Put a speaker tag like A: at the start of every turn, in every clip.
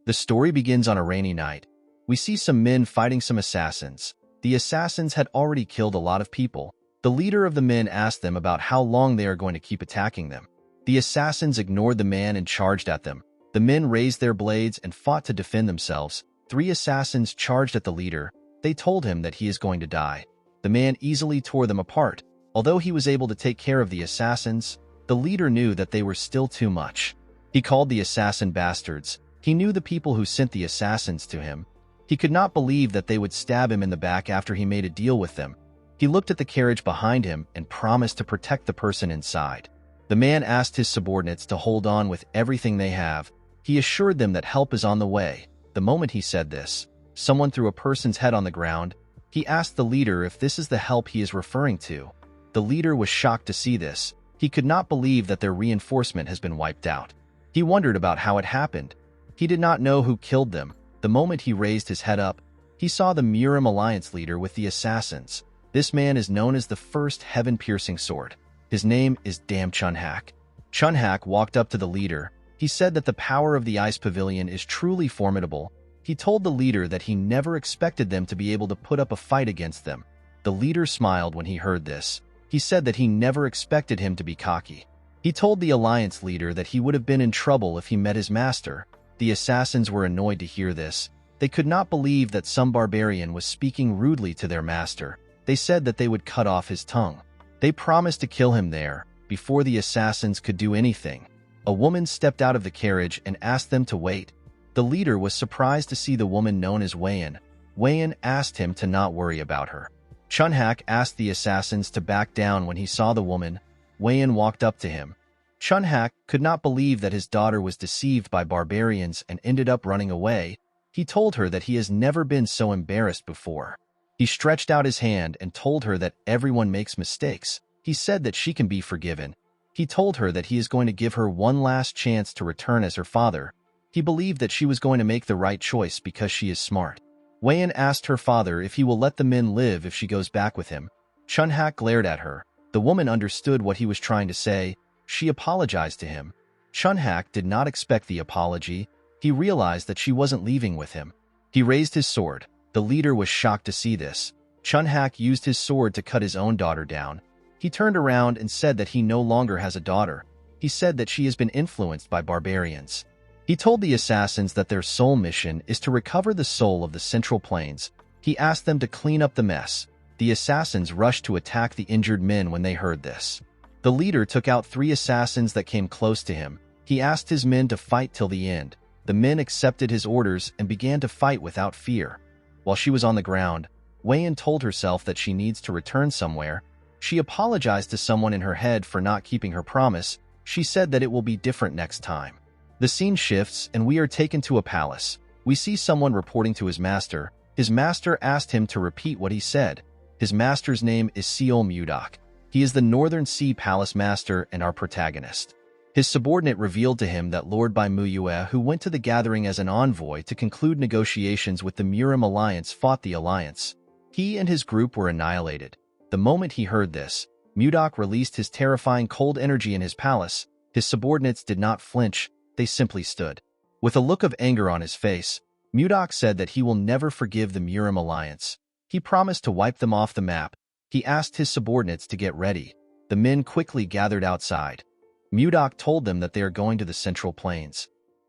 A: The story begins on a rainy night. We see some men fighting some assassins. The assassins had already killed a lot of people. The leader of the men asked them about how long they are going to keep attacking them. The assassins ignored the man and charged at them. The men raised their blades and fought to defend themselves. 3 assassins charged at the leader. They told him that he is going to die. The man easily tore them apart. Although he was able to take care of the assassins, the leader knew that they were still too much. He called the assassin bastards. He knew the people who sent the assassins to him. He could not believe that they would stab him in the back after he made a deal with them. He looked at the carriage behind him and promised to protect the person inside. The man asked his subordinates to hold on with everything they have. He assured them that help is on the way. The moment he said this, someone threw a person's head on the ground. He asked the leader if this is the help he is referring to. The leader was shocked to see this. He could not believe that their reinforcement has been wiped out. He wondered about how it happened. He did not know who killed them. The moment he raised his head up, he saw the Murim Alliance leader with the assassins. This man is known as the first heaven-piercing sword. His name is Dam Chunhak. Chunhak walked up to the leader. He said that the power of the Ice Pavilion is truly formidable. He told the leader that he never expected them to be able to put up a fight against them. The leader smiled when he heard this. He said that he never expected him to be cocky. He told the Alliance leader that he would have been in trouble if he met his master. The assassins were annoyed to hear this. They could not believe that some barbarian was speaking rudely to their master. They said that they would cut off his tongue. They promised to kill him there, before the assassins could do anything. A woman stepped out of the carriage and asked them to wait. The leader was surprised to see the woman known as Wayan. Wayan asked him to not worry about her. Chunhak asked the assassins to back down when he saw the woman. Wayan walked up to him. Chunhak could not believe that his daughter was deceived by barbarians and ended up running away. He told her that he has never been so embarrassed before. He stretched out his hand and told her that everyone makes mistakes. He said that she can be forgiven. He told her that he is going to give her one last chance to return as her father. He believed that she was going to make the right choice because she is smart. Wayan asked her father if he will let the men live if she goes back with him. Chunhak glared at her. The woman understood what he was trying to say. She apologized to him. Chunhak did not expect the apology. He realized that she wasn't leaving with him. He raised his sword. The leader was shocked to see this. Chunhak used his sword to cut his own daughter down. He turned around and said that he no longer has a daughter. He said that she has been influenced by barbarians. He told the assassins that their sole mission is to recover the soul of the Central Plains. He asked them to clean up the mess. The assassins rushed to attack the injured men when they heard this. The leader took out 3 assassins that came close to him. He asked his men to fight till the end. The men accepted his orders and began to fight without fear. While she was on the ground, Wayan told herself that she needs to return somewhere. She apologized to someone in her head for not keeping her promise. She said that it will be different next time. The scene shifts and we are taken to a palace. We see someone reporting to his master. His master asked him to repeat what he said. His master's name is Seol Mudak. He is the Northern Sea Palace Master and our protagonist. His subordinate revealed to him that Lord Bai Muyue, who went to the gathering as an envoy to conclude negotiations with the Murim Alliance, fought the alliance. He and his group were annihilated. The moment he heard this, Mudak released his terrifying cold energy in his palace. His subordinates did not flinch. They simply stood. With a look of anger on his face, Mudak said that he will never forgive the Murim Alliance. He promised to wipe them off the map. He asked his subordinates to get ready. The men quickly gathered outside. Mudak told them that they are going to the Central Plains.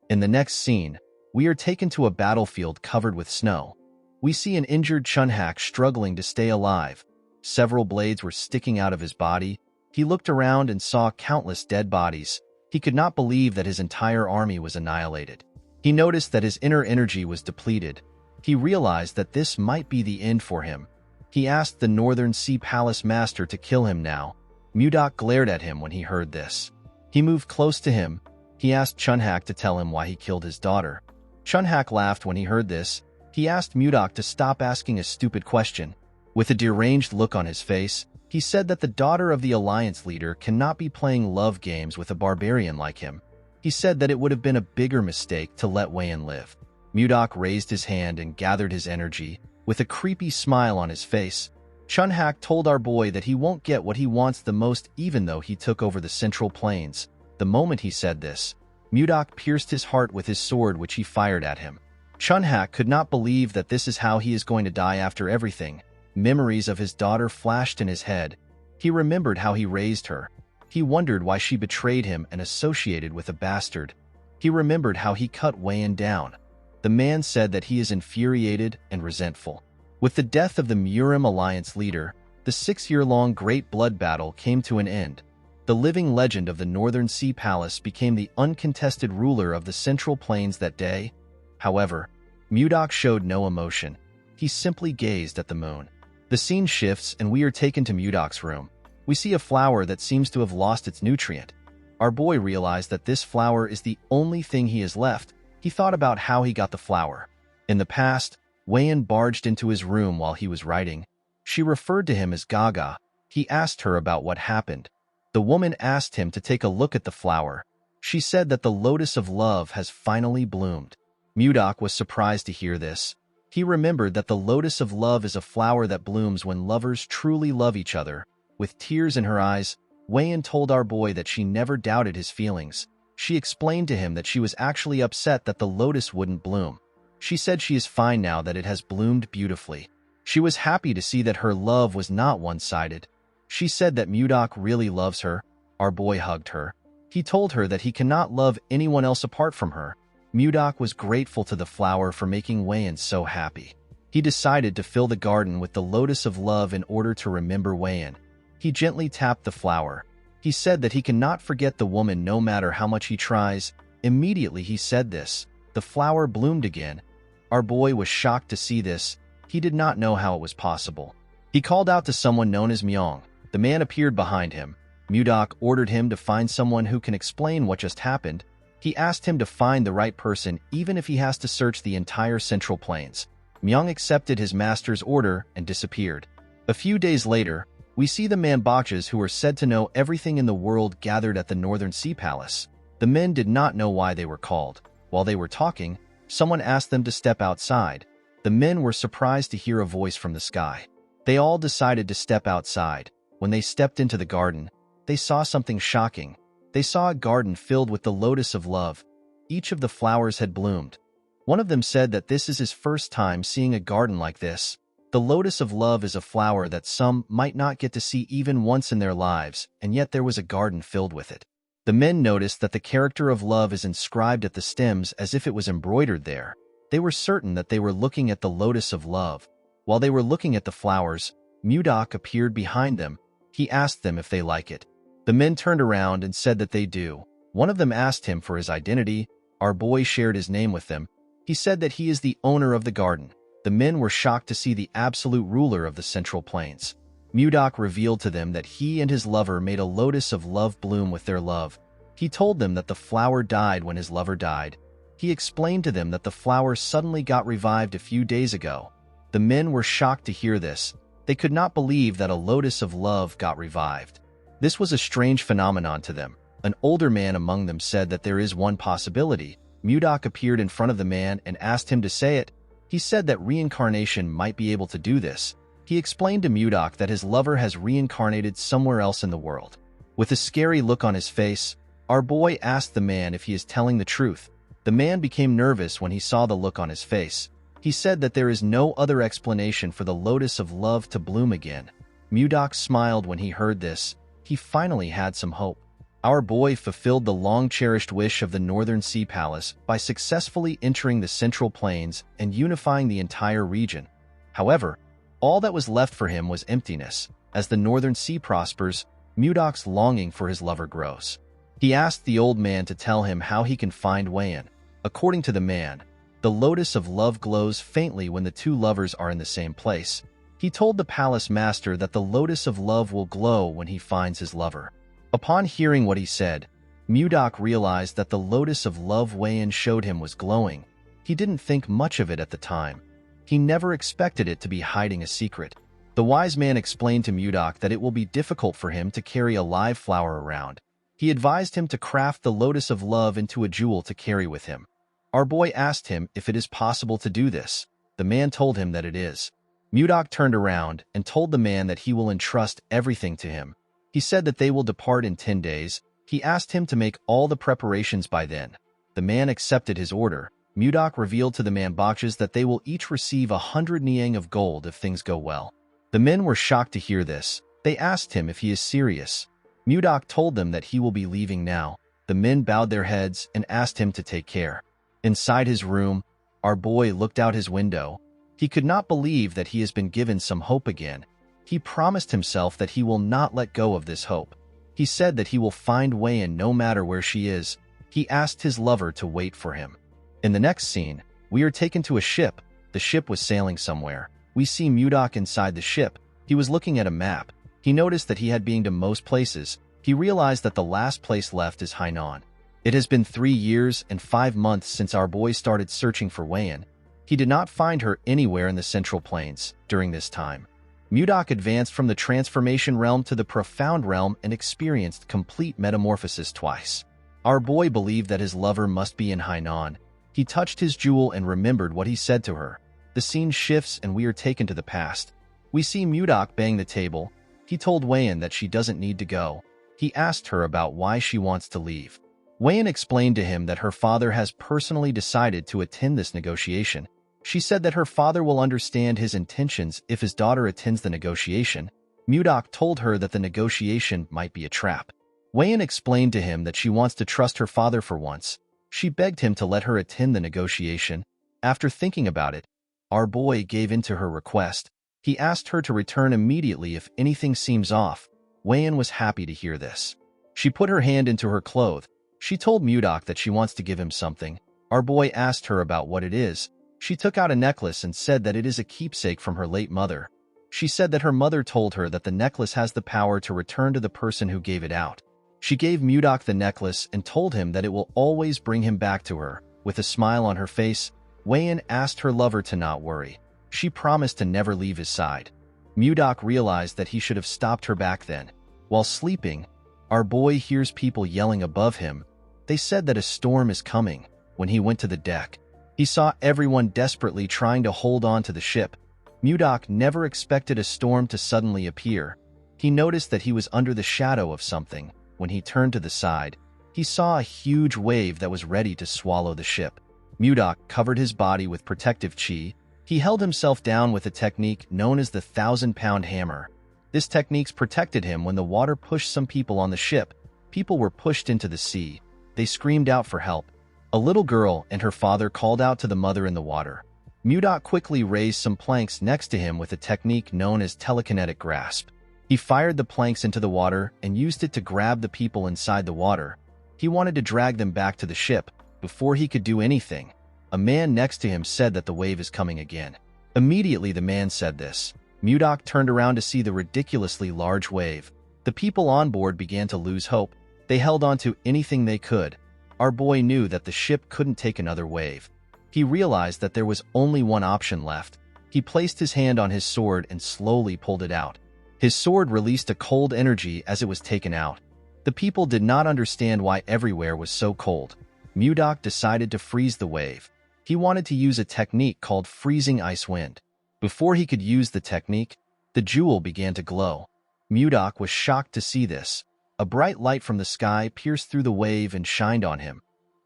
A: In the next scene, we are taken to a battlefield covered with snow. We see an injured Chunhak struggling to stay alive. Several blades were sticking out of his body. He looked around and saw countless dead bodies. He could not believe that his entire army was annihilated. He noticed that his inner energy was depleted. He realized that this might be the end for him. He asked the Northern Sea Palace Master to kill him now. Mudak glared at him when he heard this. He moved close to him. He asked Chunhak to tell him why he killed his daughter. Chunhak laughed when he heard this. He asked Mudak to stop asking a stupid question. With a deranged look on his face, he said that the daughter of the alliance leader cannot be playing love games with a barbarian like him. He said that it would have been a bigger mistake to let Wayan live. Mudak raised his hand and gathered his energy. With a creepy smile on his face, Chunhak told our boy that he won't get what he wants the most even though he took over the Central Plains. The moment he said this, Mudok pierced his heart with his sword which he fired at him. Chunhak could not believe that this is how he is going to die after everything. Memories of his daughter flashed in his head. He remembered how he raised her. He wondered why she betrayed him and associated with a bastard. He remembered how he cut Weiyan down. The man said that he is infuriated and resentful. With the death of the Murim Alliance leader, the 6-year-long Great Blood Battle came to an end. The living legend of the Northern Sea Palace became the uncontested ruler of the Central Plains that day. However, Mudok showed no emotion. He simply gazed at the moon. The scene shifts and we are taken to Mudok's room. We see a flower that seems to have lost its nutrient. Our boy realized that this flower is the only thing he has left. He thought about how he got the flower. In the past, Weiyan barged into his room while he was writing. She referred to him as Gaga. He asked her about what happened. The woman asked him to take a look at the flower. She said that the lotus of love has finally bloomed. Mudok was surprised to hear this. He remembered that the lotus of love is a flower that blooms when lovers truly love each other. With tears in her eyes, Weiyan told our boy that she never doubted his feelings. She explained to him that she was actually upset that the lotus wouldn't bloom. She said she is fine now that it has bloomed beautifully. She was happy to see that her love was not one-sided. She said that Mudok really loves her. Our boy hugged her. He told her that he cannot love anyone else apart from her. Mudok was grateful to the flower for making Weiyan so happy. He decided to fill the garden with the lotus of love in order to remember Weiyan. He gently tapped the flower. He said that he cannot forget the woman no matter how much he tries. Immediately he said this. The flower bloomed again. Our boy was shocked to see this. He did not know how it was possible. He called out to someone known as Myong. The man appeared behind him. Mudok ordered him to find someone who can explain what just happened. He asked him to find the right person even if he has to search the entire Central Plains. Myong accepted his master's order and disappeared. A few days later, we see the Manbaches who are said to know everything in the world gathered at the Northern Sea Palace. The men did not know why they were called. While they were talking, someone asked them to step outside. The men were surprised to hear a voice from the sky. They all decided to step outside. When they stepped into the garden, they saw something shocking. They saw a garden filled with the lotus of love. Each of the flowers had bloomed. One of them said that this is his first time seeing a garden like this. The lotus of love is a flower that some might not get to see even once in their lives, and yet there was a garden filled with it. The men noticed that the character of love is inscribed at the stems as if it was embroidered there. They were certain that they were looking at the lotus of love. While they were looking at the flowers, Mudok appeared behind them. He asked them if they like it. The men turned around and said that they do. One of them asked him for his identity. Our boy shared his name with them. He said that he is the owner of the garden. The men were shocked to see the absolute ruler of the Central Plains. Mudok revealed to them that he and his lover made a lotus of love bloom with their love. He told them that the flower died when his lover died. He explained to them that the flower suddenly got revived a few days ago. The men were shocked to hear this. They could not believe that a lotus of love got revived. This was a strange phenomenon to them. An older man among them said that there is one possibility. Mudok appeared in front of the man and asked him to say it. He said that reincarnation might be able to do this. He explained to Mudok that his lover has reincarnated somewhere else in the world. With a scary look on his face, our boy asked the man if he is telling the truth. The man became nervous when he saw the look on his face. He said that there is no other explanation for the lotus of love to bloom again. Mudok smiled when he heard this. He finally had some hope. Our boy fulfilled the long-cherished wish of the Northern Sea Palace by successfully entering the Central Plains and unifying the entire region. However, all that was left for him was emptiness. As the Northern Sea prospers, Mudok's longing for his lover grows. He asked the old man to tell him how he can find Weiyan. According to the man, the lotus of love glows faintly when the two lovers are in the same place. He told the palace master that the lotus of love will glow when he finds his lover. Upon hearing what he said, Mudok realized that the lotus of love Weiyan showed him was glowing. He didn't think much of it at the time. He never expected it to be hiding a secret. The wise man explained to Mudok that it will be difficult for him to carry a live flower around. He advised him to craft the lotus of love into a jewel to carry with him. Our boy asked him if it is possible to do this. The man told him that it is. Mudok turned around and told the man that he will entrust everything to him. He said that they will depart in 10 days. He asked him to make all the preparations by then. The man accepted his order. Mudok revealed to the Manboxes that they will each receive 100 niang of gold if things go well. The men were shocked to hear this. They asked him if he is serious. Mudok told them that he will be leaving now. The men bowed their heads and asked him to take care. Inside his room, our boy looked out his window. He could not believe that he has been given some hope again. He promised himself that he will not let go of this hope. He said that he will find Wei-in no matter where she is. He asked his lover to wait for him. In the next scene, we are taken to a ship. The ship was sailing somewhere. We see Mudok inside the ship. He was looking at a map. He noticed that he had been to most places. He realized that the last place left is Hainan. It has been 3 years and 5 months since our boy started searching for Wei-in. He did not find her anywhere in the Central Plains during this time. Mudok advanced from the transformation realm to the profound realm and experienced complete metamorphosis twice. Our boy believed that his lover must be in Hainan. He touched his jewel and remembered what he said to her. The scene shifts and we are taken to the past. We see Mudok bang the table. He told Wei-in that she doesn't need to go. He asked her about why she wants to leave. Wei-in explained to him that her father has personally decided to attend this negotiation. She said that her father will understand his intentions if his daughter attends the negotiation. Mudok told her that the negotiation might be a trap. Wei-in explained to him that she wants to trust her father for once. She begged him to let her attend the negotiation. After thinking about it, our boy gave in to her request. He asked her to return immediately if anything seems off. Wei-in was happy to hear this. She put her hand into her cloth. She told Mudok that she wants to give him something. Our boy asked her about what it is. She took out a necklace and said that it is a keepsake from her late mother. She said that her mother told her that the necklace has the power to return to the person who gave it out. She gave Mudok the necklace and told him that it will always bring him back to her. With a smile on her face, Wei-in asked her lover to not worry. She promised to never leave his side. Mudok realized that he should have stopped her back then. While sleeping, our boy hears people yelling above him. They said that a storm is coming. When he went to the deck, he saw everyone desperately trying to hold on to the ship. Mudok never expected a storm to suddenly appear. He noticed that he was under the shadow of something. When he turned to the side, he saw a huge wave that was ready to swallow the ship. Mudok covered his body with protective chi. He held himself down with a technique known as the 1,000-pound hammer. This technique protected him when the water pushed some people on the ship. People were pushed into the sea. They screamed out for help. A little girl and her father called out to the mother in the water. Mudok quickly raised some planks next to him with a technique known as telekinetic grasp. He fired the planks into the water and used it to grab the people inside the water. He wanted to drag them back to the ship. Before he could do anything, a man next to him said that the wave is coming again. Immediately the man said this. Mudok turned around to see the ridiculously large wave. The people on board began to lose hope. They held on to anything they could. Our boy knew that the ship couldn't take another wave. He realized that there was only one option left. He placed his hand on his sword and slowly pulled it out. His sword released a cold energy as it was taken out. The people did not understand why everywhere was so cold. Mudok decided to freeze the wave. He wanted to use a technique called freezing ice wind. Before he could use the technique, the jewel began to glow. Mudok was shocked to see this. A bright light from the sky pierced through the wave and shined on him.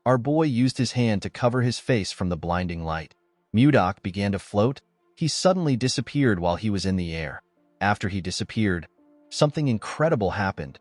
A: Our boy used his hand to cover his face from the blinding light. Mudok began to float. He suddenly disappeared while he was in the air. After he disappeared, something incredible happened.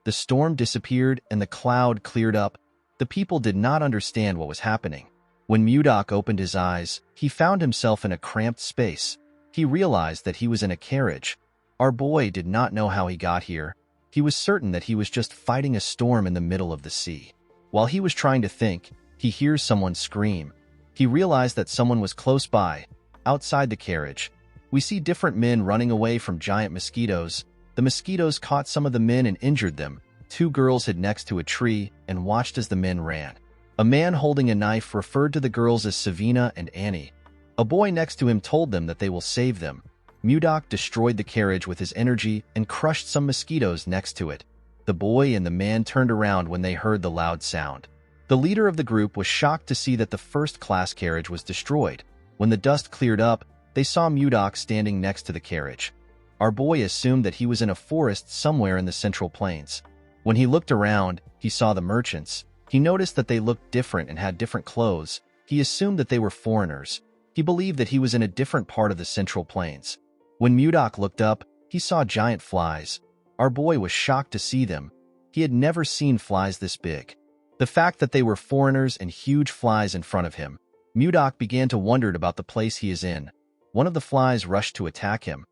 A: The storm disappeared and the cloud cleared up. The people did not understand what was happening. When Mudok opened his eyes, he found himself in a cramped space. He realized that he was in a carriage. Our boy did not know how he got here. He was certain that he was just fighting a storm in the middle of the sea. While he was trying to think, he hears someone scream. He realized that someone was close by, outside the carriage. We see different men running away from giant mosquitoes. The mosquitoes caught some of the men and injured them. 2 girls hid next to a tree and watched as the men ran. A man holding a knife referred to the girls as Savina and Annie. A boy next to him told them that they will save them. Mudok destroyed the carriage with his energy and crushed some mosquitoes next to it. The boy and the man turned around when they heard the loud sound. The leader of the group was shocked to see that the first-class carriage was destroyed. When the dust cleared up, they saw Mudok standing next to the carriage. Our boy assumed that he was in a forest somewhere in the Central Plains. When he looked around, he saw the merchants. He noticed that they looked different and had different clothes. He assumed that they were foreigners. He believed that he was in a different part of the Central Plains. When Mudok looked up, he saw giant flies. Our boy was shocked to see them. He had never seen flies this big. The fact that they were foreigners and huge flies in front of him, Mudok began to wonder about the place he is in. One of the flies rushed to attack him.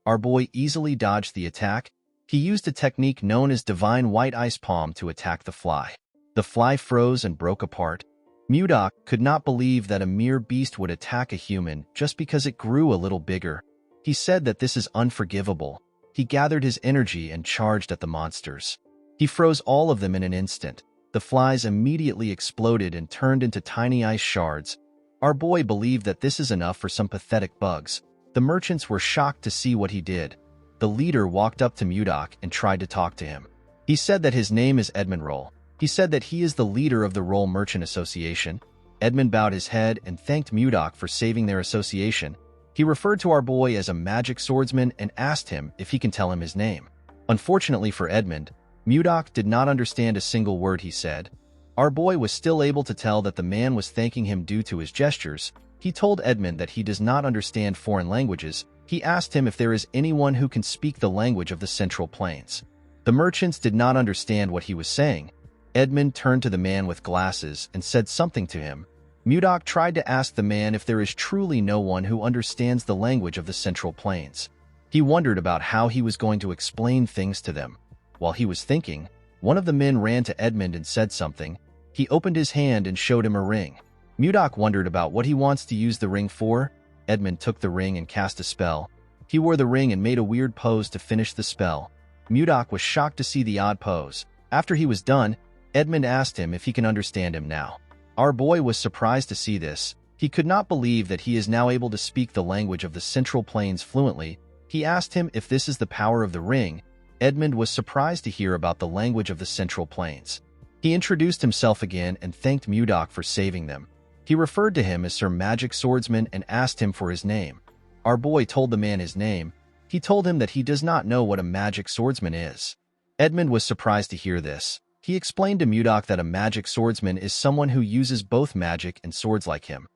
A: Our boy easily dodged the attack. He used a technique known as Divine White Ice Palm to attack the fly. The fly froze and broke apart. Mudok could not believe that a mere beast would attack a human just because it grew a little bigger. He said that this is unforgivable. He gathered his energy and charged at the monsters. He froze all of them in an instant. The flies immediately exploded and turned into tiny ice shards. Our boy believed that this is enough for some pathetic bugs. The merchants were shocked to see what he did. The leader walked up to Mudok and tried to talk to him. He said that his name is Edmund Roll. He said that he is the leader of the Roll Merchant Association. Edmund bowed his head and thanked Mudok for saving their association. He referred to our boy as a magic swordsman and asked him if he can tell him his name. Unfortunately for Edmund, Mudok did not understand a single word he said. Our boy was still able to tell that the man was thanking him due to his gestures. He told Edmund that he does not understand foreign languages. He asked him if there is anyone who can speak the language of the Central Plains. The merchants did not understand what he was saying. Edmund turned to the man with glasses and said something to him. Mudok tried to ask the man if there is truly no one who understands the language of the Central Plains. He wondered about how he was going to explain things to them. While he was thinking, one of the men ran to Edmund and said something. He opened his hand and showed him a ring. Mudok wondered about what he wants to use the ring for. Edmund took the ring and cast a spell. He wore the ring and made a weird pose to finish the spell. Mudok was shocked to see the odd pose. After he was done, Edmund asked him if he can understand him now. Our boy was surprised to see this. He could not believe that he is now able to speak the language of the Central Plains fluently. He asked him if this is the power of the ring. Edmund was surprised to hear about the language of the Central Plains. He introduced himself again and thanked Mudok for saving them. He referred to him as Sir Magic Swordsman and asked him for his name. Our boy told the man his name. He told him that he does not know what a magic swordsman is. Edmund was surprised to hear this. He explained to Mudok that a magic swordsman is someone who uses both magic and swords like him.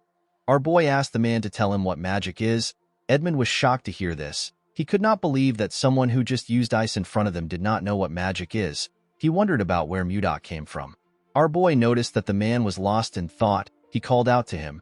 A: Our boy asked the man to tell him what magic is. Edmund was shocked to hear this. He could not believe that someone who just used ice in front of them did not know what magic is. He wondered about where Mudok came from. Our boy noticed that the man was lost in thought. He called out to him.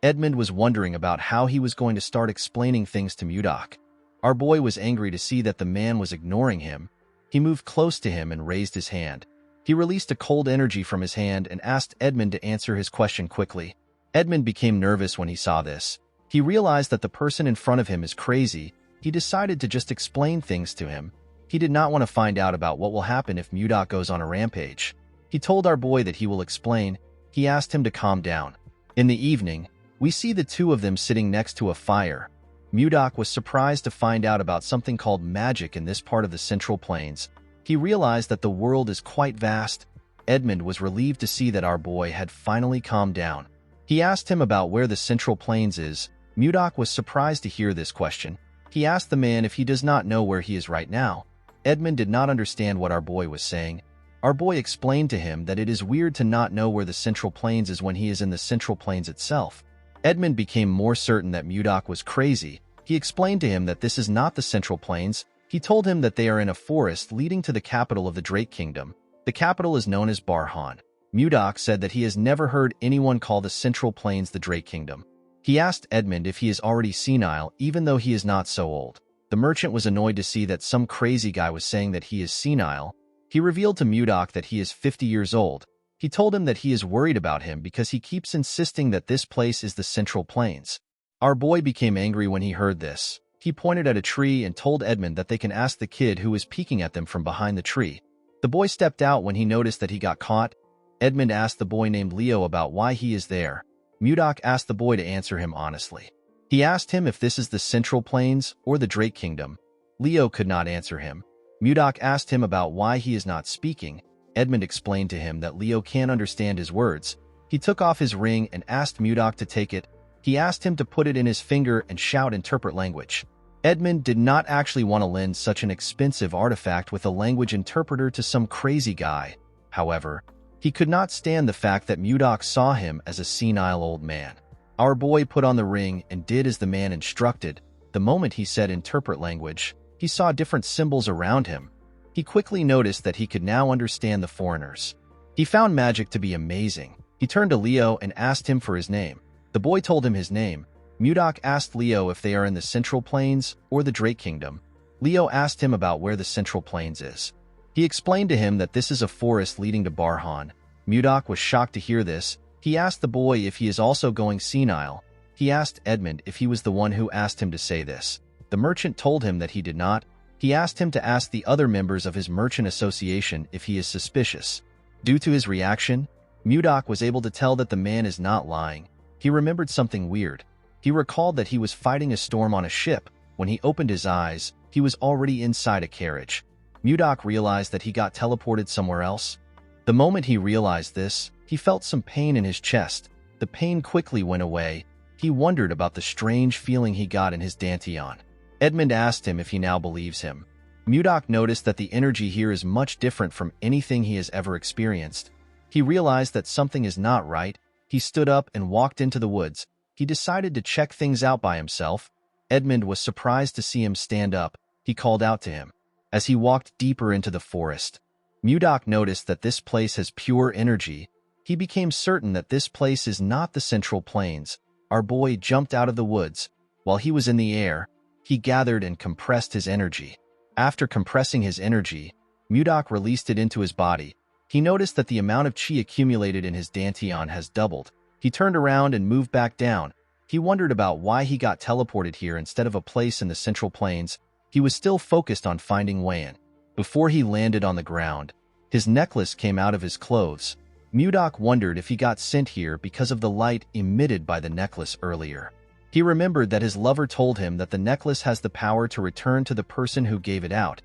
A: Edmund was wondering about how he was going to start explaining things to Mudok. Our boy was angry to see that the man was ignoring him. He moved close to him and raised his hand. He released a cold energy from his hand and asked Edmund to answer his question quickly. Edmund became nervous when he saw this. He realized that the person in front of him is crazy. He decided to just explain things to him. He did not want to find out about what will happen if Mudok goes on a rampage. He told our boy that he will explain. He asked him to calm down. In the evening, we see the two of them sitting next to a fire. Mudok was surprised to find out about something called magic in this part of the Central Plains. He realized that the world is quite vast. Edmund was relieved to see that our boy had finally calmed down. He asked him about where the Central Plains is. Mudok was surprised to hear this question. He asked the man if he does not know where he is right now. Edmund did not understand what our boy was saying. Our boy explained to him that it is weird to not know where the Central Plains is when he is in the Central Plains itself. Edmund became more certain that Mudok was crazy. He explained to him that this is not the Central Plains. He told him that they are in a forest leading to the capital of the Drake Kingdom. The capital is known as Barhan. Mudok said that he has never heard anyone call the Central Plains the Drake Kingdom. He asked Edmund if he is already senile, even though he is not so old. The merchant was annoyed to see that some crazy guy was saying that he is senile. He revealed to Mudok that he is 50 years old. He told him that he is worried about him because he keeps insisting that this place is the Central Plains. Our boy became angry when he heard this. He pointed at a tree and told Edmund that they can ask the kid who was peeking at them from behind the tree. The boy stepped out when he noticed that he got caught. Edmund asked the boy named Leo about why he is there. Mudok asked the boy to answer him honestly. He asked him if this is the Central Plains or the Drake Kingdom. Leo could not answer him. Mudok asked him about why he is not speaking. Edmund explained to him that Leo can't understand his words. He took off his ring and asked Mudok to take it. He asked him to put it in his finger and shout interpret language. Edmund did not actually want to lend such an expensive artifact with a language interpreter to some crazy guy. However, He could not stand the fact that Mudok saw him as a senile old man. Our boy put on the ring and did as the man instructed. The moment he said interpret language, he saw different symbols around him. He quickly noticed that he could now understand the foreigners. He found magic to be amazing. He turned to Leo and asked him for his name. The boy told him his name. Mudok asked Leo if they are in the Central Plains or the Drake Kingdom. Leo asked him about where the Central Plains is. He explained to him that this is a forest leading to Barhan. Mudok was shocked to hear this. He asked the boy if he is also going senile. He asked Edmund if he was the one who asked him to say this. The merchant told him that he did not. He asked him to ask the other members of his merchant association if he is suspicious. Due to his reaction, Mudok was able to tell that the man is not lying. He remembered something weird. He recalled that he was fighting a storm on a ship. When he opened his eyes, he was already inside a carriage. Mudok realized that he got teleported somewhere else. The moment he realized this, he felt some pain in his chest. The pain quickly went away. He wondered about the strange feeling he got in his dantian. Edmund asked him if he now believes him. Mudok noticed that the energy here is much different from anything he has ever experienced. He realized that something is not right. He stood up and walked into the woods. He decided to check things out by himself. Edmund was surprised to see him stand up. He called out to him. As he walked deeper into the forest, Mudok noticed that this place has pure energy. He became certain that this place is not the Central Plains. Our boy jumped out of the woods. While he was in the air, he gathered and compressed his energy. After compressing his energy, Mudok released it into his body. He noticed that the amount of chi accumulated in his dantian has doubled. He turned around and moved back down. He wondered about why he got teleported here instead of a place in the Central Plains. He was still focused on finding Wayan. Before he landed on the ground, his necklace came out of his clothes. Mudok wondered if he got sent here because of the light emitted by the necklace earlier. He remembered that his lover told him that the necklace has the power to return to the person who gave it out.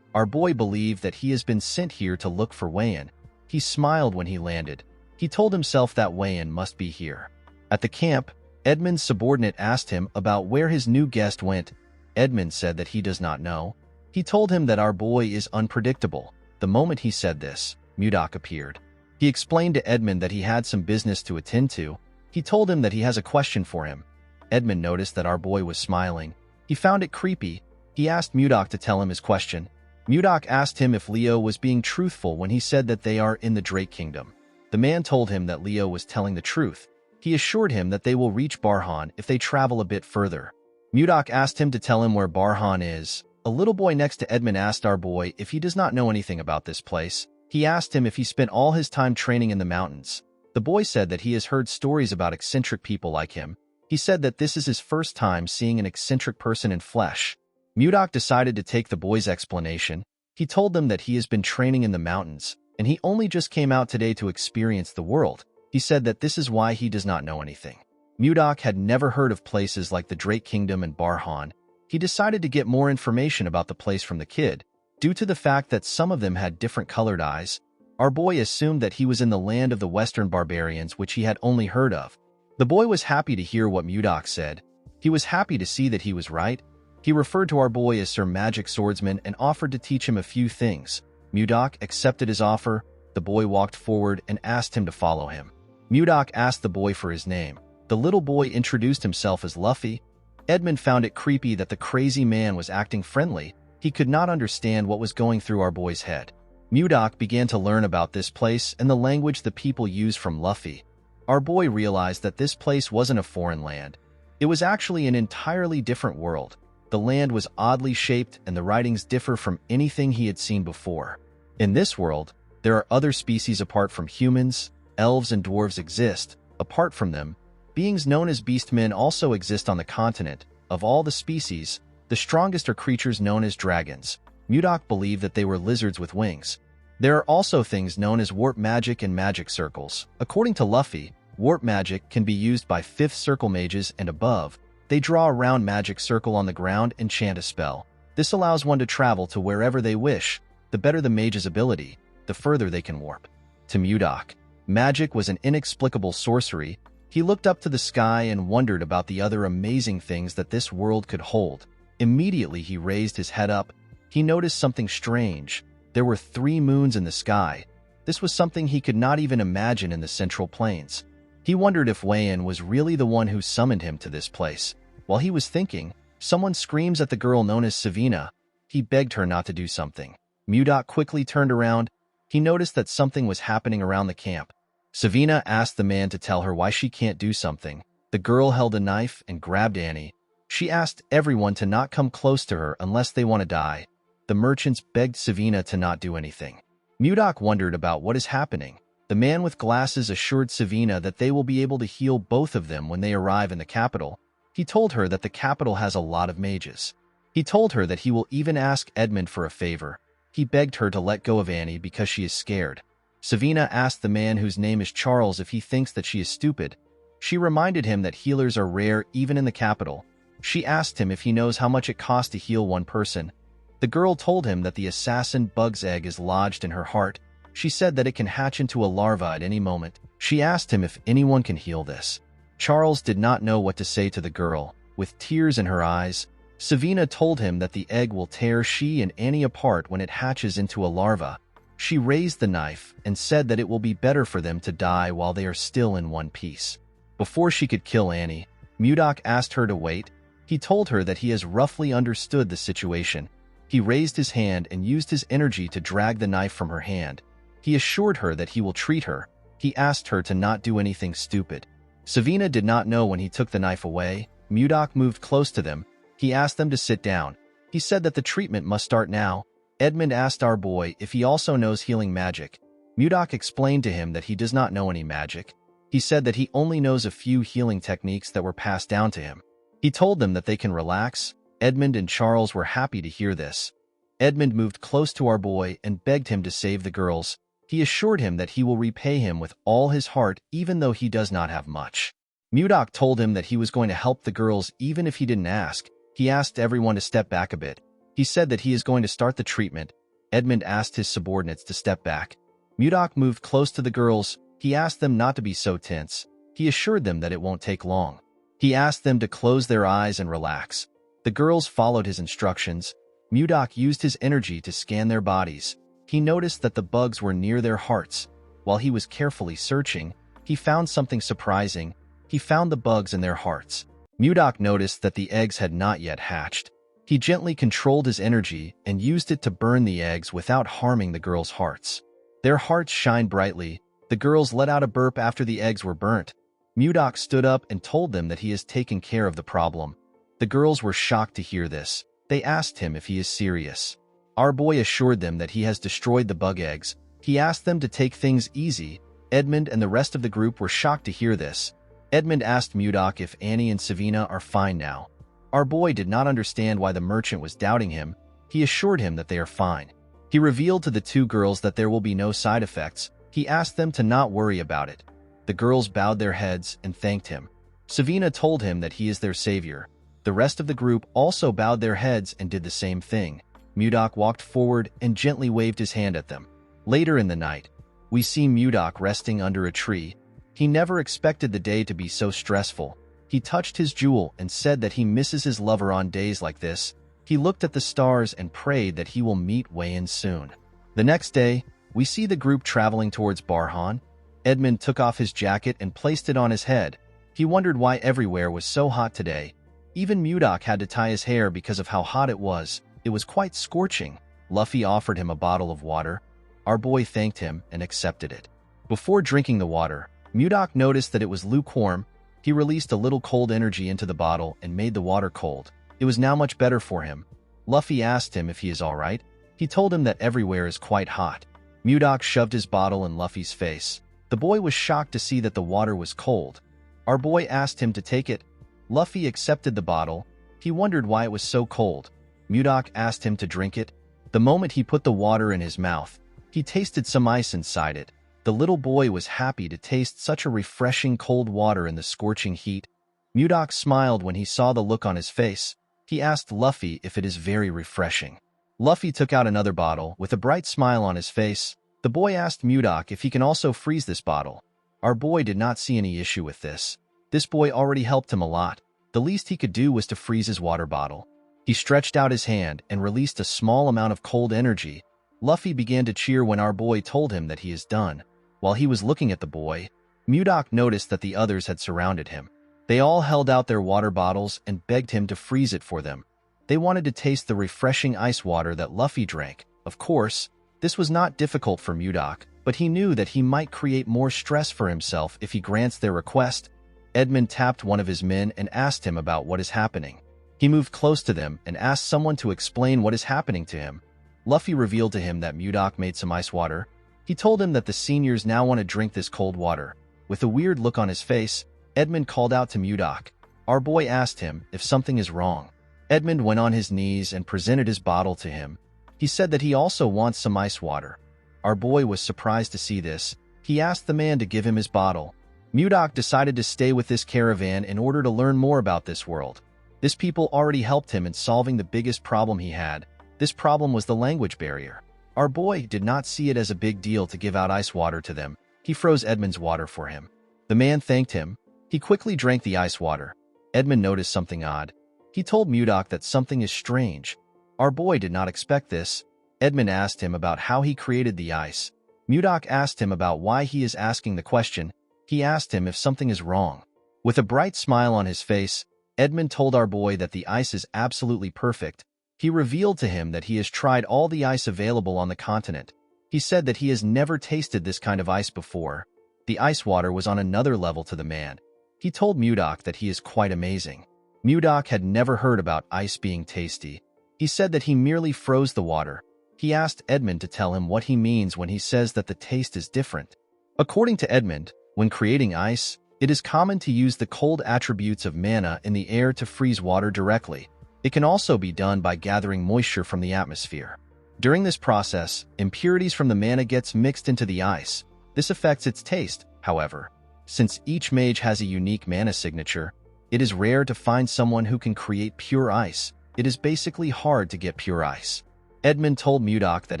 A: Our boy believed that he has been sent here to look for Wayan. He smiled when he landed. He told himself that Wayan must be here. At the camp, Edmund's subordinate asked him about where his new guest went. Edmund said that he does not know. He told him that our boy is unpredictable. The moment he said this, Mudok appeared. He explained to Edmund that he had some business to attend to. He told him that he has a question for him. Edmund noticed that our boy was smiling. He found it creepy. He asked Mudok to tell him his question. Mudok asked him if Leo was being truthful when he said that they are in the Drake Kingdom. The man told him that Leo was telling the truth. He assured him that they will reach Barhan if they travel a bit further. Mudok asked him to tell him where Barhan is. A little boy next to Edmund asked our boy if he does not know anything about this place. He asked him if he spent all his time training in the mountains. The boy said that he has heard stories about eccentric people like him. He said that this is his first time seeing an eccentric person in flesh. Mudok decided to take the boy's explanation. He told them that he has been training in the mountains, and he only just came out today to experience the world. He said that this is why he does not know anything. Mudok had never heard of places like the Drake Kingdom and Barhan. He decided to get more information about the place from the kid. Due to the fact that some of them had different colored eyes, our boy assumed that he was in the land of the Western barbarians, which he had only heard of. The boy was happy to hear what Mudok said. He was happy to see that he was right. He referred to our boy as Sir Magic Swordsman and offered to teach him a few things. Mudok accepted his offer. The boy walked forward and asked him to follow him. Mudok asked the boy for his name. The little boy introduced himself as Luffy. Edmund found it creepy that the crazy man was acting friendly. He could not understand what was going through our boy's head. Mudok began to learn about this place and the language the people use from Luffy. Our boy realized that this place wasn't a foreign land. It was actually an entirely different world. The land was oddly shaped and the writings differ from anything he had seen before. In this world, there are other species apart from humans. Elves and dwarves exist. Apart from them, beings known as beastmen also exist on the continent. Of all the species, the strongest are creatures known as dragons. Mudok believed that they were lizards with wings. There are also things known as warp magic and magic circles. According to Luffy, warp magic can be used by 5th circle mages and above. They draw a round magic circle on the ground and chant a spell. This allows one to travel to wherever they wish. The better the mage's ability, the further they can warp. To Mudok, magic was an inexplicable sorcery. He looked up to the sky and wondered about the other amazing things that this world could hold. Immediately he raised his head up. He noticed something strange. There were 3 moons in the sky. This was something he could not even imagine in the Central Plains. He wondered if Wayan was really the one who summoned him to this place. While he was thinking, someone screams at the girl known as Savina. He begged her not to do something. Mudok quickly turned around. He noticed that something was happening around the camp. Savina asked the man to tell her why she can't do something. The girl held a knife and grabbed Annie. She asked everyone to not come close to her unless they want to die. The merchants begged Savina to not do anything. Mudok wondered about what is happening. The man with glasses assured Savina that they will be able to heal both of them when they arrive in the capital. He told her that the capital has a lot of mages. He told her that he will even ask Edmund for a favor. He begged her to let go of Annie because she is scared. Savina asked the man whose name is Charles if he thinks that she is stupid. She reminded him that healers are rare even in the capital. She asked him if he knows how much it costs to heal one person. The girl told him that the assassin bug's egg is lodged in her heart. She said that it can hatch into a larva at any moment. She asked him if anyone can heal this. Charles did not know what to say to the girl. With tears in her eyes, Savina told him that the egg will tear she and Annie apart when it hatches into a larva. She raised the knife and said that it will be better for them to die while they are still in one piece. Before she could kill Annie, Mudok asked her to wait. He told her that he has roughly understood the situation. He raised his hand and used his energy to drag the knife from her hand. He assured her that he will treat her. He asked her to not do anything stupid. Savina did not know when he took the knife away. Mudok moved close to them. He asked them to sit down. He said that the treatment must start now. Edmund asked our boy if he also knows healing magic. Mudok explained to him that he does not know any magic. He said that he only knows a few healing techniques that were passed down to him. He told them that they can relax. Edmund and Charles were happy to hear this. Edmund moved close to our boy and begged him to save the girls. He assured him that he will repay him with all his heart even though he does not have much. Mudok told him that he was going to help the girls even if he didn't ask. He asked everyone to step back a bit. He said that he is going to start the treatment. Edmund asked his subordinates to step back. Mudok moved close to the girls. He asked them not to be so tense. He assured them that it won't take long. He asked them to close their eyes and relax. The girls followed his instructions. Mudok used his energy to scan their bodies. He noticed that the bugs were near their hearts. While he was carefully searching, he found something surprising. He found the bugs in their hearts. Mudok noticed that the eggs had not yet hatched. He gently controlled his energy and used it to burn the eggs without harming the girls' hearts. Their hearts shined brightly. The girls let out a burp after the eggs were burnt. Mudok stood up and told them that he has taken care of the problem. The girls were shocked to hear this. They asked him if he is serious. Our boy assured them that he has destroyed the bug eggs. He asked them to take things easy. Edmund and the rest of the group were shocked to hear this. Edmund asked Mudok if Annie and Savina are fine now. Our boy did not understand why the merchant was doubting him. He assured him that they are fine. He revealed to the two girls that there will be no side effects. He asked them to not worry about it. The girls bowed their heads and thanked him. Savina told him that he is their savior. The rest of the group also bowed their heads and did the same thing. Mudok walked forward and gently waved his hand at them. Later in the night, we see Mudok resting under a tree. He never expected the day to be so stressful. He touched his jewel and said that he misses his lover on days like this. He looked at the stars and prayed that he will meet Wayan soon. The next day, we see the group traveling towards Barhan. Edmund took off his jacket and placed it on his head. He wondered why everywhere was so hot today. Even Mudok had to tie his hair because of how hot it was. It was quite scorching. Luffy offered him a bottle of water. Our boy thanked him and accepted it. Before drinking the water, Mudok noticed that it was lukewarm. He released a little cold energy into the bottle and made the water cold. It was now much better for him. Luffy asked him if he is alright. He told him that everywhere is quite hot. Mudok shoved his bottle in Luffy's face. The boy was shocked to see that the water was cold. Our boy asked him to take it. Luffy accepted the bottle. He wondered why it was so cold. Mudok asked him to drink it. The moment he put the water in his mouth, he tasted some ice inside it. The little boy was happy to taste such a refreshing cold water in the scorching heat. Mudok smiled when he saw the look on his face. He asked Luffy if it is very refreshing. Luffy took out another bottle with a bright smile on his face. The boy asked Mudok if he can also freeze this bottle. Our boy did not see any issue with this. This boy already helped him a lot. The least he could do was to freeze his water bottle. He stretched out his hand and released a small amount of cold energy. Luffy began to cheer when our boy told him that he is done. While he was looking at the boy, Mudok noticed that the others had surrounded him. They all held out their water bottles and begged him to freeze it for them. They wanted to taste the refreshing ice water that Luffy drank. Of course, this was not difficult for Mudok, but he knew that he might create more stress for himself if he grants their request. Edmund tapped one of his men and asked him about what is happening. He moved close to them and asked someone to explain what is happening to him. Luffy revealed to him that Mudok made some ice water. He told him that the seniors now want to drink this cold water. With a weird look on his face, Edmund called out to Mudok. Our boy asked him if something is wrong. Edmund went on his knees and presented his bottle to him. He said that he also wants some ice water. Our boy was surprised to see this. He asked the man to give him his bottle. Mudok decided to stay with this caravan in order to learn more about this world. This people already helped him in solving the biggest problem he had. This problem was the language barrier. Our boy did not see it as a big deal to give out ice water to them. He froze Edmund's water for him. The man thanked him. He quickly drank the ice water. Edmund noticed something odd. He told Mudok that something is strange. Our boy did not expect this. Edmund asked him about how he created the ice. Mudok asked him about why he is asking the question. He asked him if something is wrong. With a bright smile on his face, Edmund told our boy that the ice is absolutely perfect. He revealed to him that he has tried all the ice available on the continent. He said that he has never tasted this kind of ice before. The ice water was on another level to the man. He told Mudok that he is quite amazing. Mudok had never heard about ice being tasty. He said that he merely froze the water. He asked Edmund to tell him what he means when he says that the taste is different. According to Edmund, when creating ice, it is common to use the cold attributes of mana in the air to freeze water directly. It can also be done by gathering moisture from the atmosphere. During this process, impurities from the mana gets mixed into the ice. This affects its taste, however. Since each mage has a unique mana signature, it is rare to find someone who can create pure ice. It is basically hard to get pure ice. Edmund told Mudok that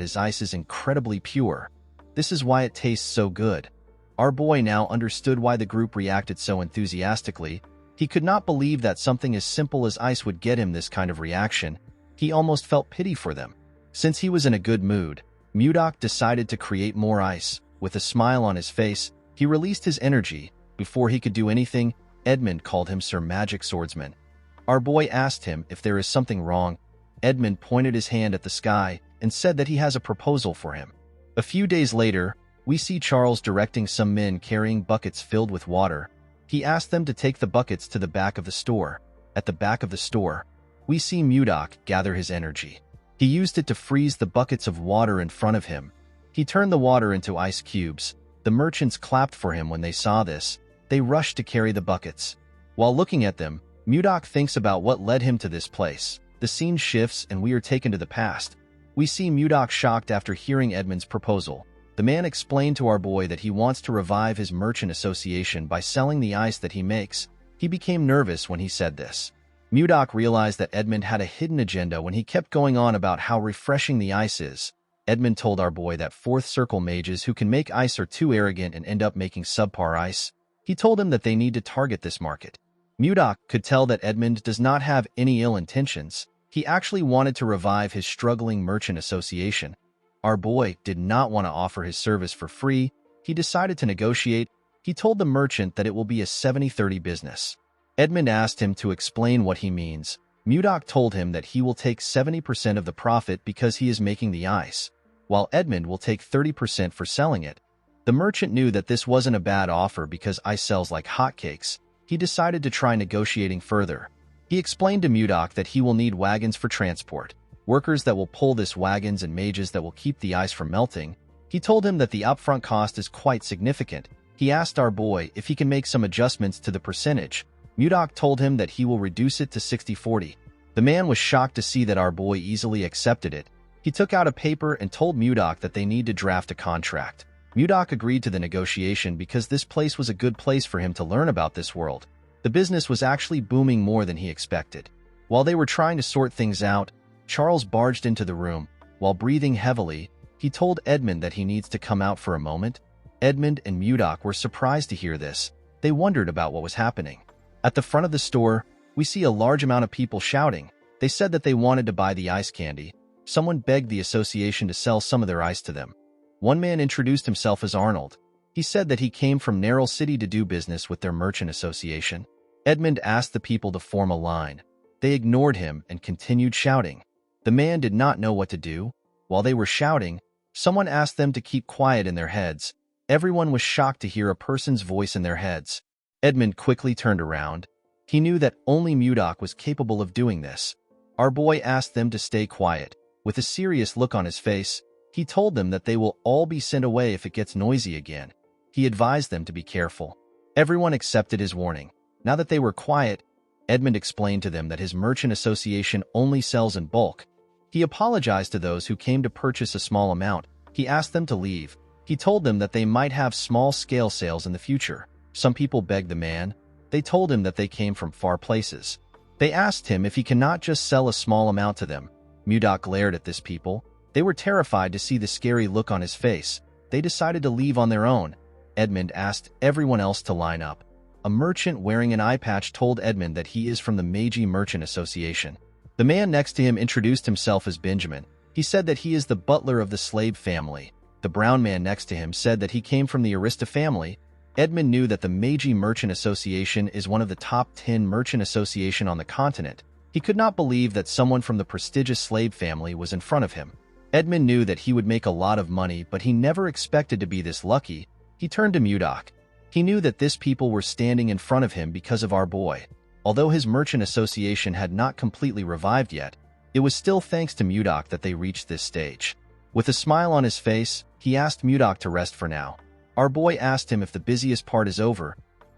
A: his ice is incredibly pure. This is why it tastes so good. Our boy now understood why the group reacted so enthusiastically. He could not believe that something as simple as ice would get him this kind of reaction. He almost felt pity for them. Since he was in a good mood, Mudok decided to create more ice. With a smile on his face, he released his energy. Before he could do anything, Edmund called him Sir Magic Swordsman. Our boy asked him if there is something wrong. Edmund pointed his hand at the sky and said that he has a proposal for him. A few days later, we see Charles directing some men carrying buckets filled with water. He asked them to take the buckets to the back of the store. At the back of the store, we see Mudok gather his energy. He used it to freeze the buckets of water in front of him. He turned the water into ice cubes. The merchants clapped for him when they saw this. They rushed to carry the buckets. While looking at them, Mudok thinks about what led him to this place. The scene shifts and we are taken to the past. We see Mudok shocked after hearing Edmund's proposal. The man explained to our boy that he wants to revive his merchant association by selling the ice that he makes. He became nervous when he said this. Mudok realized that Edmund had a hidden agenda when he kept going on about how refreshing the ice is. Edmund told our boy that fourth circle mages who can make ice are too arrogant and end up making subpar ice. He told him that they need to target this market. Mudok could tell that Edmund does not have any ill intentions. He actually wanted to revive his struggling merchant association. Our boy did not want to offer his service for free. He decided to negotiate. He told the merchant that it will be a 70-30 business. Edmund asked him to explain what he means. Mudok told him that he will take 70% of the profit because he is making the ice, while Edmund will take 30% for selling it. The merchant knew that this wasn't a bad offer because ice sells like hotcakes. He decided to try negotiating further. He explained to Mudok that he will need wagons for transport, workers that will pull this wagons and mages that will keep the ice from melting. He told him that the upfront cost is quite significant. He asked our boy if he can make some adjustments to the percentage. Mudok told him that he will reduce it to 60-40. The man was shocked to see that our boy easily accepted it. He took out a paper and told Mudok that they need to draft a contract. Mudok agreed to the negotiation because this place was a good place for him to learn about this world. The business was actually booming more than he expected. While they were trying to sort things out, Charles barged into the room. While breathing heavily, he told Edmund that he needs to come out for a moment. Edmund and Mudok were surprised to hear this. They wondered about what was happening. At the front of the store, we see a large amount of people shouting. They said that they wanted to buy the ice candy. someone begged the association to sell some of their ice to them. One man introduced himself as Arnold. He said that he came from Narrow City to do business with their merchant association. Edmund asked the people to form a line. They ignored him and continued shouting. The man did not know what to do. While they were shouting, someone asked them to keep quiet in their heads. Everyone was shocked to hear a person's voice in their heads. Edmund quickly turned around. He knew that only Mudok was capable of doing this. Our boy asked them to stay quiet. With a serious look on his face, he told them that they will all be sent away if it gets noisy again. He advised them to be careful. Everyone accepted his warning. Now that they were quiet, Edmund explained to them that his merchant association only sells in bulk. He apologized to those who came to purchase a small amount. He asked them to leave. He told them that they might have small-scale sales in the future. Some people begged the man. They told him that they came from far places. They asked him if he cannot just sell a small amount to them. Mudok glared at this people. They were terrified to see the scary look on his face. They decided to leave on their own. Edmund asked everyone else to line up. A merchant wearing an eye patch told Edmund that he is from the Meiji Merchant Association. The man next to him introduced himself as Benjamin. He said that he is the butler of the slave family. The brown man next to him said that he came from the Arista family. Edmund knew that the Meiji Merchant Association is one of the top 10 merchant association on the continent. He could not believe that someone from the prestigious slave family was in front of him. Edmund knew that he would make a lot of money, but he never expected to be this lucky. He turned to Mudok. He knew that this people were standing in front of him because of our boy. Although his merchant association had not completely revived yet, it was still thanks to Mudok that they reached this stage. With a smile on his face, he asked Mudok to rest for now. Our boy asked him if the busiest part is over.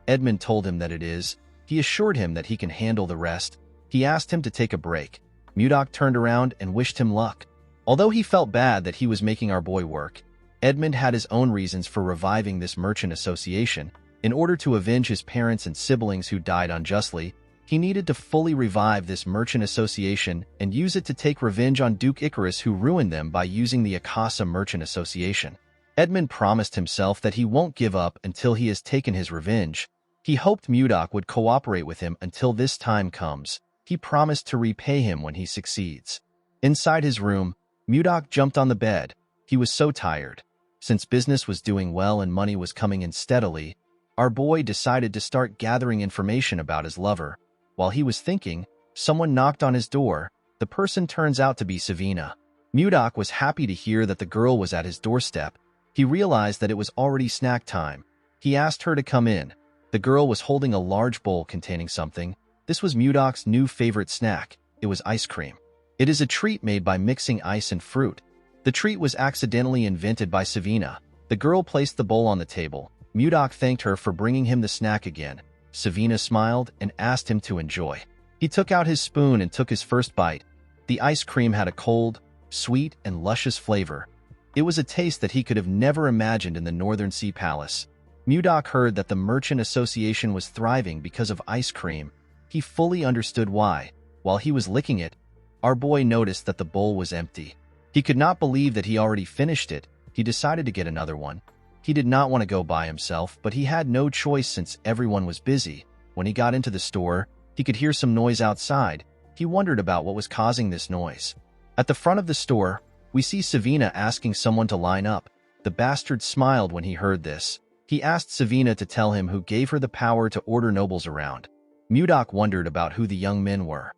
A: Edmund told him that it is. He assured him that he can handle the rest. He asked him to take a break. Mudok turned around and wished him luck. Although he felt bad that he was making our boy work, Edmund had his own reasons for reviving this merchant association. In order to avenge his parents and siblings who died unjustly, he needed to fully revive this merchant association and use it to take revenge on Duke Icarus, who ruined them by using the Akasa Merchant Association. Edmund promised himself that he won't give up until he has taken his revenge. He hoped Mudok would cooperate with him until this time comes. He promised to repay him when he succeeds. Inside his room, Mudok jumped on the bed. He was so tired. Since business was doing well and money was coming in steadily, our boy decided to start gathering information about his lover. While he was thinking, someone knocked on his door. The person turns out to be Savina. Mudok was happy to hear that the girl was at his doorstep. He realized that it was already snack time. He asked her to come in. The girl was holding a large bowl containing something. This was Mudok's new favorite snack. It was ice cream. It is a treat made by mixing ice and fruit. The treat was accidentally invented by Savina. The girl placed the bowl on the table. Mudok thanked her for bringing him the snack again. Savina smiled and asked him to enjoy. He took out his spoon and took his first bite. The ice cream had a cold, sweet, and luscious flavor. It was a taste that he could have never imagined in the Northern Sea Palace. Mudok heard that the Merchant Association was thriving because of ice cream. He fully understood why. While he was licking it, our boy noticed that the bowl was empty. He could not believe that he already finished it. He decided to get another one. He did not want to go by himself, but he had no choice since everyone was busy. When he got into the store, he could hear some noise outside. He wondered about what was causing this noise. At the front of the store, we see Savina asking someone to line up. The bastard smiled when he heard this. He asked Savina to tell him who gave her the power to order nobles around. Mudok wondered about who the young men were.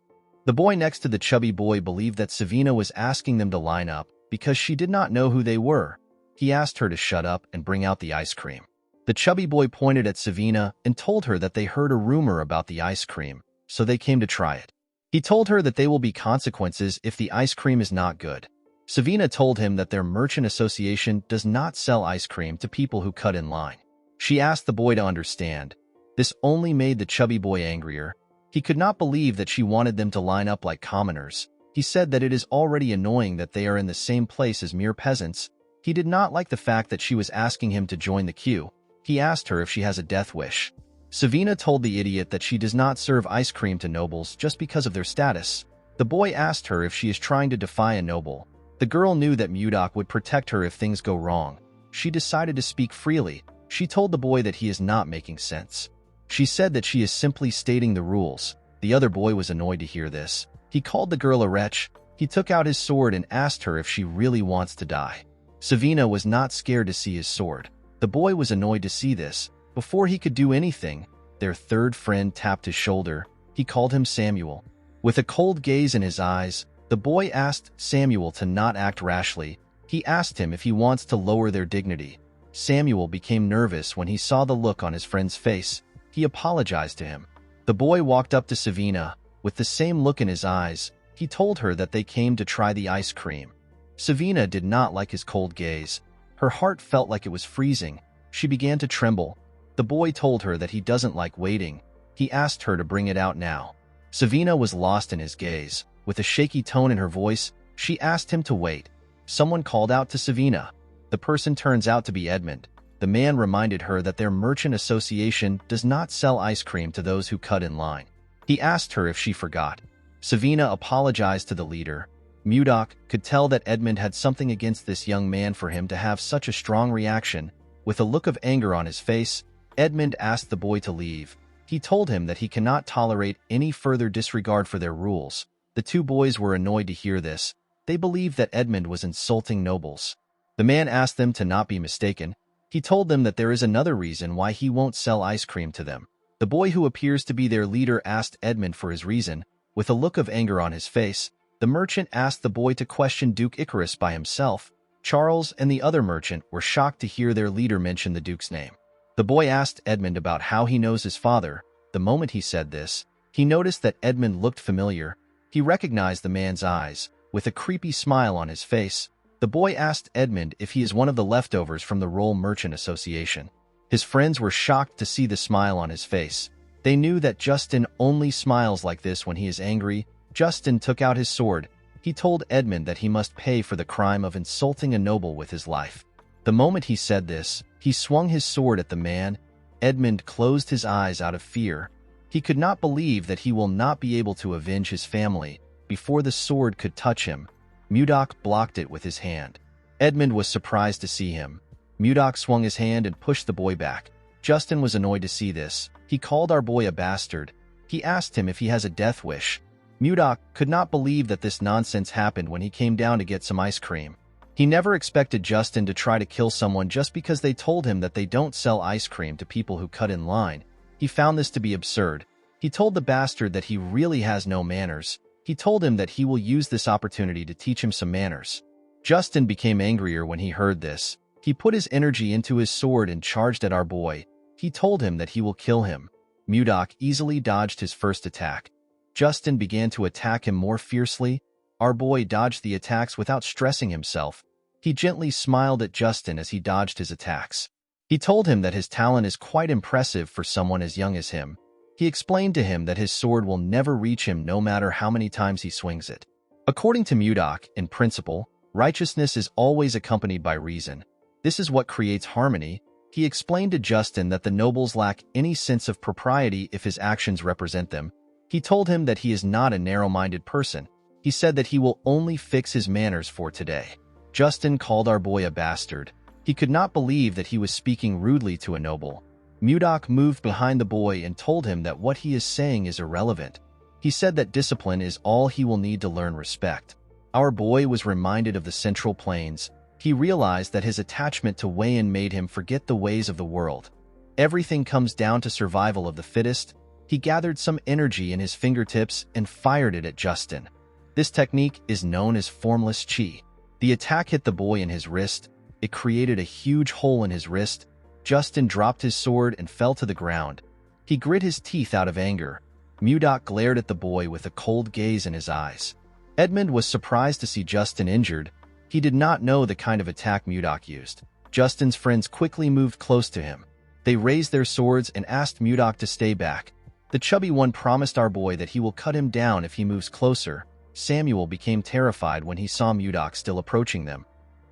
A: The boy next to the chubby boy believed that Savina was asking them to line up because she did not know who they were. He asked her to shut up and bring out the ice cream. The chubby boy pointed at Savina and told her that they heard a rumor about the ice cream, so they came to try it. He told her that there will be consequences if the ice cream is not good. Savina told him that their merchant association does not sell ice cream to people who cut in line. She asked the boy to understand. This only made the chubby boy angrier. He could not believe that she wanted them to line up like commoners. He said that it is already annoying that they are in the same place as mere peasants. He did not like the fact that she was asking him to join the queue. He asked her if she has a death wish. Savina told the idiot that she does not serve ice cream to nobles just because of their status. The boy asked her if she is trying to defy a noble. The girl knew that Mudok would protect her if things go wrong. She decided to speak freely. She told the boy that he is not making sense. She said that she is simply stating the rules. The other boy was annoyed to hear this. He called the girl a wretch. He took out his sword and asked her if she really wants to die. Savina was not scared to see his sword. The boy was annoyed to see this. Before he could do anything, their third friend tapped his shoulder. He called him Samuel. With a cold gaze in his eyes, the boy asked Samuel to not act rashly. He asked him if he wants to lower their dignity. Samuel became nervous when he saw the look on his friend's face. He apologized to him. The boy walked up to Savina. With the same look in his eyes, he told her that they came to try the ice cream. Savina did not like his cold gaze. Her heart felt like it was freezing. She began to tremble. The boy told her that he doesn't like waiting. He asked her to bring it out now. Savina was lost in his gaze. With a shaky tone in her voice, she asked him to wait. Someone called out to Savina. The person turns out to be Edmund. The man reminded her that their merchant association does not sell ice cream to those who cut in line. He asked her if she forgot. Savina apologized to the leader. Mudok could tell that Edmund had something against this young man for him to have such a strong reaction. With a look of anger on his face, Edmund asked the boy to leave. He told him that he cannot tolerate any further disregard for their rules. The two boys were annoyed to hear this. They believed that Edmund was insulting nobles. The man asked them to not be mistaken. He told them that there is another reason why he won't sell ice cream to them. The boy who appears to be their leader asked Edmund for his reason. With a look of anger on his face, the merchant asked the boy to question Duke Icarus by himself. Charles and the other merchant were shocked to hear their leader mention the Duke's name. The boy asked Edmund about how he knows his father. The moment he said this, he noticed that Edmund looked familiar. He recognized the man's eyes. With a creepy smile on his face, the boy asked Edmund if he is one of the leftovers from the Roll Merchant Association. His friends were shocked to see the smile on his face. They knew that Justin only smiles like this when he is angry. Justin took out his sword. He told Edmund that he must pay for the crime of insulting a noble with his life. The moment he said this, he swung his sword at the man. Edmund closed his eyes out of fear. He could not believe that he will not be able to avenge his family before the sword could touch him. Mudok blocked it with his hand. Edmund was surprised to see him. Mudok swung his hand and pushed the boy back. Justin was annoyed to see this. He called our boy a bastard. He asked him if he has a death wish. Mudok could not believe that this nonsense happened when he came down to get some ice cream. He never expected Justin to try to kill someone just because they told him that they don't sell ice cream to people who cut in line. He found this to be absurd. He told the bastard that he really has no manners. He told him that he will use this opportunity to teach him some manners. Justin became angrier when he heard this. He put his energy into his sword and charged at our boy. He told him that he will kill him. Mudok easily dodged his first attack. Justin began to attack him more fiercely. Our boy dodged the attacks without stressing himself. He gently smiled at Justin as he dodged his attacks. He told him that his talent is quite impressive for someone as young as him. He explained to him that his sword will never reach him no matter how many times he swings it. According to Mudok, in principle, righteousness is always accompanied by reason. This is what creates harmony. He explained to Justin that the nobles lack any sense of propriety if his actions represent them. He told him that he is not a narrow-minded person. He said that he will only fix his manners for today. Justin called our boy a bastard. He could not believe that he was speaking rudely to a noble. Mudok moved behind the boy and told him that what he is saying is irrelevant. He said that discipline is all he will need to learn respect. Our boy was reminded of the Central Plains. He realized that his attachment to Wayan made him forget the ways of the world. Everything comes down to survival of the fittest. He gathered some energy in his fingertips and fired it at Justin. This technique is known as formless chi. The attack hit the boy in his wrist. It created a huge hole in his wrist. Justin dropped his sword and fell to the ground. He grit his teeth out of anger. Mudok glared at the boy with a cold gaze in his eyes. Edmund was surprised to see Justin injured. He did not know the kind of attack Mudok used. Justin's friends quickly moved close to him. They raised their swords and asked Mudok to stay back. The chubby one promised our boy that he will cut him down if he moves closer. Samuel became terrified when he saw Mudok still approaching them.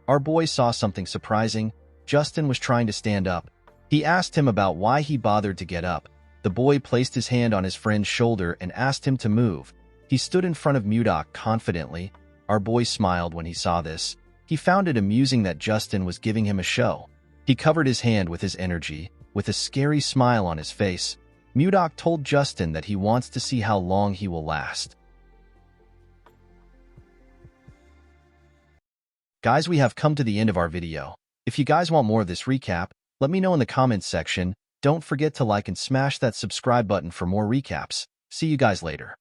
A: Our boy saw something surprising. Justin was trying to stand up. He asked him about why he bothered to get up. The boy placed his hand on his friend's shoulder and asked him to move. He stood in front of Mudok confidently. Our boy smiled when he saw this. He found it amusing that Justin was giving him a show. He covered his hand with his energy. With a scary smile on his face, Mudok told Justin that he wants to see how long he will last. Guys, we have come to the end of our video. If you guys want more of this recap, let me know in the comments section. Don't forget to like and smash that subscribe button for more recaps. See you guys later.